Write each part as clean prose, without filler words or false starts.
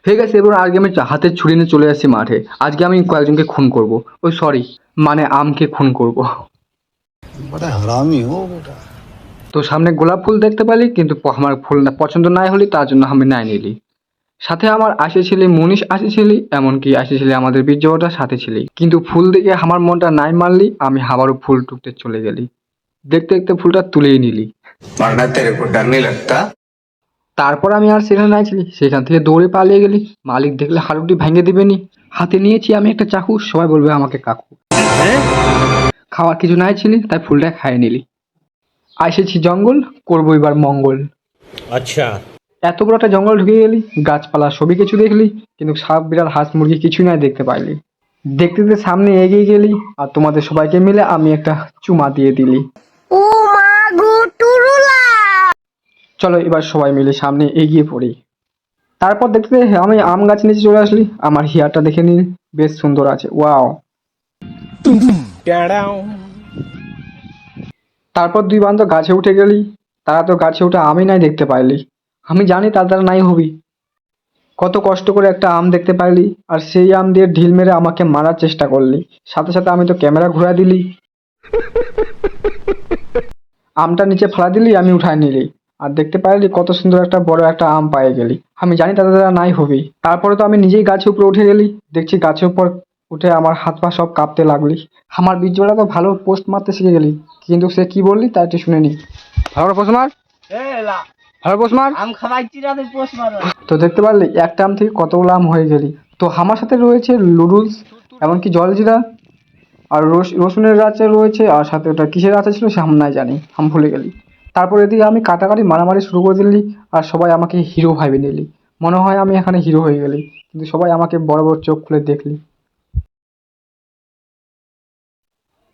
ঠিক আছে, এবার আজকে আমি হাতের ছুরি নিয়ে চলে আসছি মাঠে। আজকে আমি কয়েকজনকে খুন করব। ওই সরি, মানে আমকে খুন করব। बड़ा हरामी हो बेटा। তো সামনে গোলাপ ফুল দেখতে পেলি, কিন্তু আমার ফুল না পছন্দ নাই হলি, তার জন্য আমি নাই নিলি। সাথে আমার আসেছিলি মুনিশ আসেছিলি, এমনকি আসেছিলি আমাদের বীর্যটা সাথে ছিলি, কিন্তু ফুল দেখে আমার মনটা নাই মারলি, আমি আবারও ফুল টুকতে চলে গেলি। দেখতে দেখতে ফুলটা তুলেই নিলি। वरना तेरे को डर नहीं लगता। তারপর আমি আর সেখানে নাই ছিলি, সেখান থেকে দৌড়ে পালিয়ে গেলি। মালিক দেখলে হাড়ুটি ভেঙে দিবেনি। হাতে নিয়েছি আমি একটা চাকু, সবাই বলবে আমাকে কাকু। খাওয়ার কিছু নাই ছিলি, তাই ফুলটা খাইয়ে নিলি। এসেছি জঙ্গল, করবো এবার মঙ্গল। अच्छा। এত বড় একটা জঙ্গল ঢুকে গেলি, গাছপালা সবই কিছু দেখলি, কিন্তু সাপ বিড়াল হাঁস মুরগি কিছুই নাই দেখতে পাইলি। দেখতে দেখতে সামনে এগিয়ে গেলি, আর তোমাদের সবাইকে মিলে আমি একটা চুমা দিয়ে দিলি। ও মা গো টুরুলা। চলো এবার সবাই মিলে সামনে এগিয়ে পড়ি। তারপর দেখতে দেখতে আমি আম গাছ নিচে চলে আসলি। আমার হেয়ারটা দেখে নিন, বেশ সুন্দর আছে, ওয়াও। তারপর দুই বান্ধব গাছে উঠে গেলি। তারা তো গাছে উঠে আমি নাই দেখতে পাইলি। আমি জানি তার দ্বারা নাই হবি। কত কষ্ট করে একটা আম দেখতে পাইলি, আর সেই আম দিয়ে ঢিল মেরে আমাকে মারার চেষ্টা করলি। সাথে সাথে আমি তো ক্যামেরা ঘুরা দিলি। আমটা নিচে ফেলা দিলি, আমি উঠায় নিলি। আর দেখতে পাইলি কত সুন্দর একটা বড় একটা আম পায়ে গেলি। আমি জানি তাদের দ্বারা নাই হবি। তারপরে তো আমি নিজেই গাছের উপরে উঠে গেলি। দেখছি গাছের উপর উঠে আমার হাত পা সব কাঁপতে লাগলি। আমার বীজওয়ালা তো ভালো পোস্ট মারতে শিখে গেলি, কিন্তু সে কি বললি তা একটু শুনে নি। ভালো পোস্ট মার, ভালো পোস্ট মার। আম খাওয়াইছি রাতে পোষ মারো। তো দেখতে পারলি একটা আম থেকে কতগুলো আম হয়ে গেলি। তো আমার সাথে রয়েছে লুডুলস, এমনকি জলজিরা, আর রসুনের আচার রয়েছে, আর সাথে ওটা কিসের আচার ছিল সে আম নাই জানি, আম ভুলে গেলি। তারপর এদিকে আমি কাটাকাটি মারামারি শুরু করে দিলি, আর সবাই আমাকে হিরো ভাবে নিলি। মনে হয় আমি এখানে হিরো হয়ে গেলি, কিন্তু সবাই আমাকে বড় বড় চোখ খুলে দেখলি।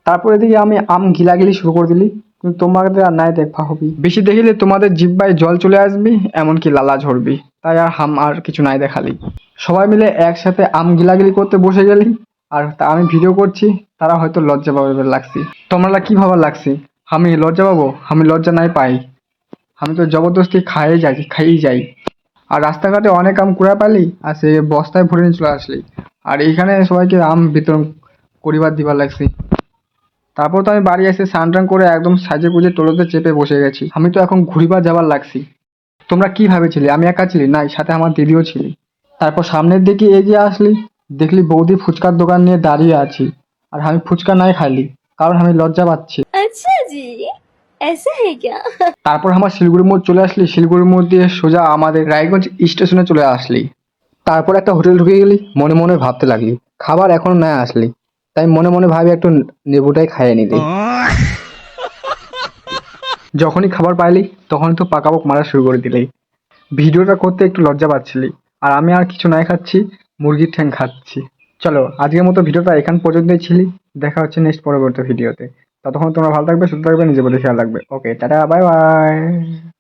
তারপর এদিকে আমি আম গিলাগিলি শুরু করে দিলি, কিন্তু তোমাদের আর নাই দেখা হবি। বেশি দেখিলে তোমাদের জিহ্বায় জল চলে আসবি, এমনকি লালা ঝরবি। তাই আর কিছু নাই দেখালি। সবাই মিলে একসাথে আম গিলাগিলি করতে বসে গেলি, আর আমি ভিডিও করছি। তারা হয়তো লজ্জা পাবে লাগছি। তোমরা কি ভাবার লাগছি আমি লজ্জা পাবো? আমি লজ্জা নাই পাই। আমি তো জবরদস্তি খাইয়েই যাই। আর রাস্তাঘাটে অনেক আম কুড়া পাইলি, আর সে বস্তায় ভরে নিয়ে চলে আসলি। আর এইখানে সবাইকে আম বিতরণ করিবার দিবার লাগছি। তারপর তো আমি বাড়ি এসে স্নান টান করে একদম সাজে গুজে টোটোতে চেপে বসে গেছি। আমি তো এখন ঘুরিবার যাবার লাগছি। তোমরা কি ভেবেছিলে আমি একা ছিলি? নাই, সাথে আমার দিদিও ছিলি। তারপর সামনের দিকে এগিয়ে আসলি, দেখলি বৌদি ফুচকার দোকান নিয়ে দাঁড়িয়ে আছি। আর আমি ফুচকা নাই খাইলি, কারণ আমি লজ্জা পাচ্ছি। আচ্ছা জি, ऐसा है क्या? তারপর আমার শিলিগুড়ি মোড় চলে আসলি, শিলিগুড়ি মোড় দিয়ে সোজা আমাদের রায়গঞ্জ স্টেশনে চলে আসলি। তারপর একটা হোটেল ঢুকে গেলি, মনে মনে ভাবতে লাগলি খাবার এখনো না আসলি, তাই মনে মনে ভাবি একটু নেবুটাই খাইয়ে নিলি। যখনই খাবার পাইলি তখনই তো পাকাবক মারা শুরু করে দিলি। ভিডিওটা করতে একটু লজ্জা পাচ্ছিলি, আর আমি আর কিছু নাই খাচ্ছি, মুরগির ঠ্যাং খাচ্ছি। চলো আজকের মতো ভিডিওটা এখান পর্যন্তই ছিলি। দেখা হচ্ছে নেক্সট পরবর্তী ভিডিওতে। ততক্ষণ তোমরা ভালো থাকবে, সুস্থ থাকবে, নিজের প্রতি খেয়াল রাখবে। ওকে, টাটা, বাই বাই।